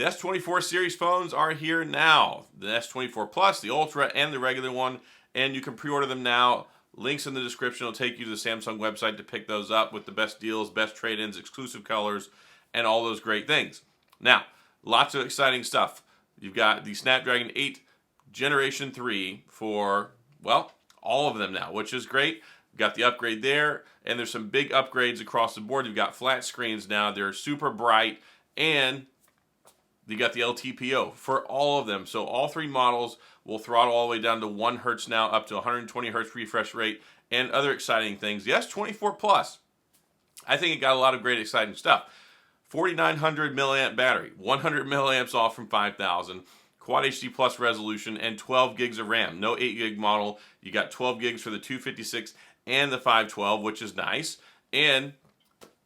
The S24 series phones are here now. The S24 Plus, the Ultra, and the regular one. And you can pre-order them now. Links in the description will take you to the Samsung website to pick those up with the best deals, best trade-ins, exclusive colors, and all those great things. Now, lots of exciting stuff. You've got the Snapdragon 8 Generation 3 for, well, all of them now, which is great. You've got the upgrade there, and there's some big upgrades across the board. You've got flat screens now. They're super bright, and you got the LTPO for all of them. So all three models will throttle all the way down to 1 hertz now, up to 120 hertz refresh rate, and other exciting things. The S24 Plus, I think it got a lot of great exciting stuff. 4,900 milliamp battery, 100 milliamps off from 5,000. Quad HD Plus resolution, and 12 gigs of RAM. No 8 gig model. You got 12 gigs for the 256 and the 512, which is nice. And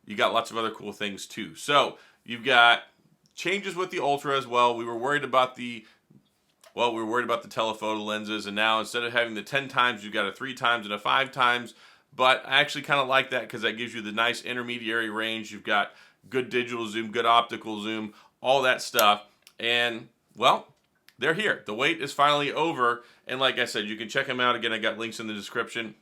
you got lots of other cool things too. So you've got changes with the Ultra as well. We were worried about the telephoto lenses, and now instead of having the 10 times, you've got a 3 times and a 5 times. But I actually kind of like that because that gives you the nice intermediary range. You've got good digital zoom, good optical zoom, all that stuff. And, well, they're here. The wait is finally over. And like I said, you can check them out. Again, I got links in the description.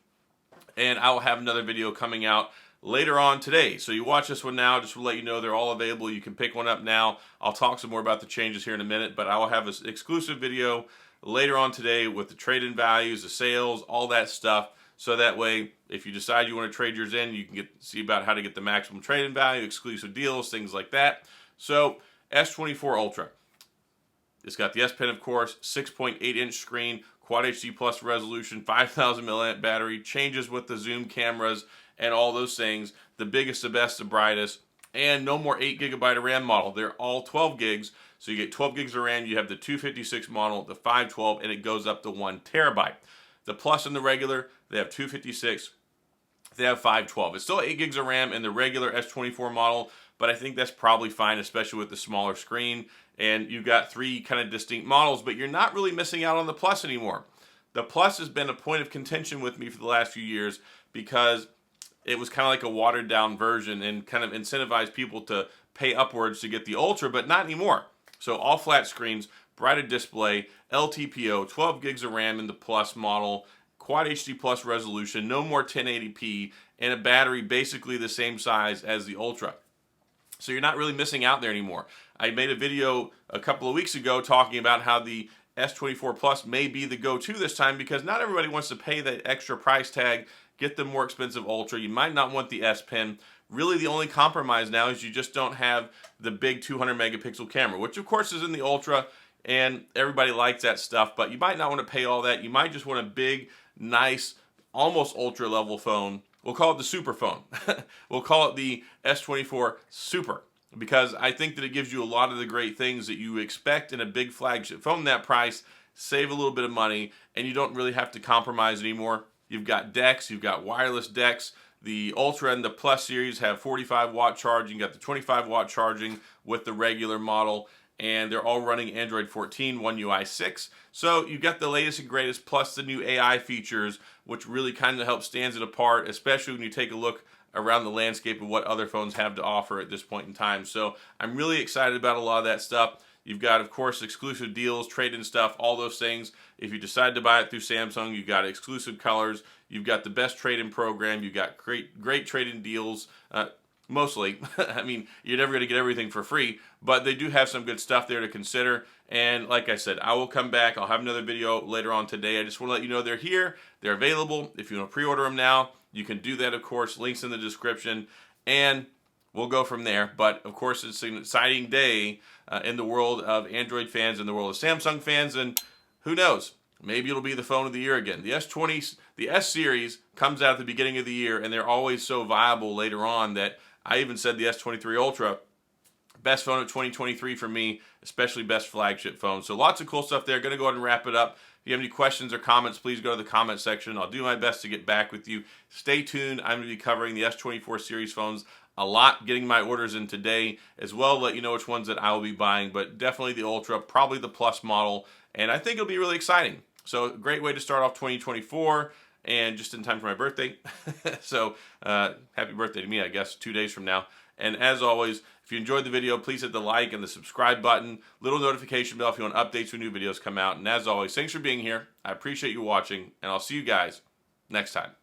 And I will have another video coming out later on today. So you watch this one now, just to let you know they're all available. You can pick one up now. I'll talk some more about the changes here in a minute, but I will have an exclusive video later on today with the trade-in values, the sales, all that stuff. So that way, if you decide you want to trade yours in, you can see about how to get the maximum trade-in value, exclusive deals, things like that. So S24 Ultra. It's got the S Pen, of course, 6.8-inch screen, Quad HD Plus resolution, 5,000 milliamp battery, changes with the zoom cameras, and all those things. The biggest, the best, the brightest, and no more 8 gigabyte of RAM model. They're all 12 gigs, so you get 12 gigs of RAM. You have the 256 model, the 512, and it goes up to 1 terabyte. The Plus and the regular, they have 256, they have 512. It's still 8 gigs of RAM in the regular S24 model, but I think that's probably fine, especially with the smaller screen. And you've got 3 kind of distinct models, but you're not really missing out on the Plus anymore. The Plus has been a point of contention with me for the last few years because it was kind of like a watered down version and kind of incentivized people to pay upwards to get the Ultra, but not anymore. So all flat screens, brighter display, LTPO, 12 gigs of RAM in the Plus model, Quad HD Plus resolution, no more 1080p, and a battery basically the same size as the Ultra. So you're not really missing out there anymore. I made a video a couple of weeks ago talking about how the S24 Plus may be the go-to this time because not everybody wants to pay that extra price tag, get the more expensive Ultra. You might not want the S Pen. Really the only compromise now is you just don't have the big 200 megapixel camera, which of course is in the Ultra, and everybody likes that stuff, but you might not want to pay all that. You might just want a big, nice, almost Ultra level phone. We'll call it the Super phone. We'll call it the S24 Super because I think that it gives you a lot of the great things that you expect in a big flagship phone that price, save a little bit of money, and you don't really have to compromise anymore. You've got decks, you've got wireless decks. The Ultra and the Plus series have 45-watt charging. You got the 25-watt charging with the regular model, and they're all running Android 14, One UI 6. So you got the latest and greatest, plus the new AI features, which really kind of helps stands it apart, especially when you take a look around the landscape of what other phones have to offer at this point in time. So I'm really excited about a lot of that stuff. You've got, of course, exclusive deals, trade-in stuff, all those things. If you decide to buy it through Samsung, you've got exclusive colors. You've got the best trade-in program. You've got great trade-in deals. Mostly. I mean, you're never going to get everything for free, but they do have some good stuff there to consider. And like I said, I will come back. I'll have another video later on today. I just want to let you know they're here. They're available. If you want to pre-order them now, you can do that, of course. Links in the description. And we'll go from there. But, of course, it's an exciting day in the world of Android fans, in the world of Samsung fans, and who knows? Maybe it'll be the phone of the year again. The S series comes out at the beginning of the year, and they're always so viable later on that I even said the S23 Ultra, best phone of 2023 for me, especially best flagship phone. So lots of cool stuff there. Going to go ahead and wrap it up. If you have any questions or comments, please go to the comment section. I'll do my best to get back with you. Stay tuned. I'm going to be covering the S24 series phones a lot, getting my orders in today as well, let you know which ones that I will be buying, but definitely the Ultra, probably the Plus model, and I think it'll be really exciting. So a great way to start off 2024, and just in time for my birthday. So happy birthday to me, I guess, 2 days from now. And as always, if you enjoyed the video, please hit the like and the subscribe button, little notification bell if you want updates when new videos come out. And as always, thanks for being here. I appreciate you watching, and I'll see you guys next time.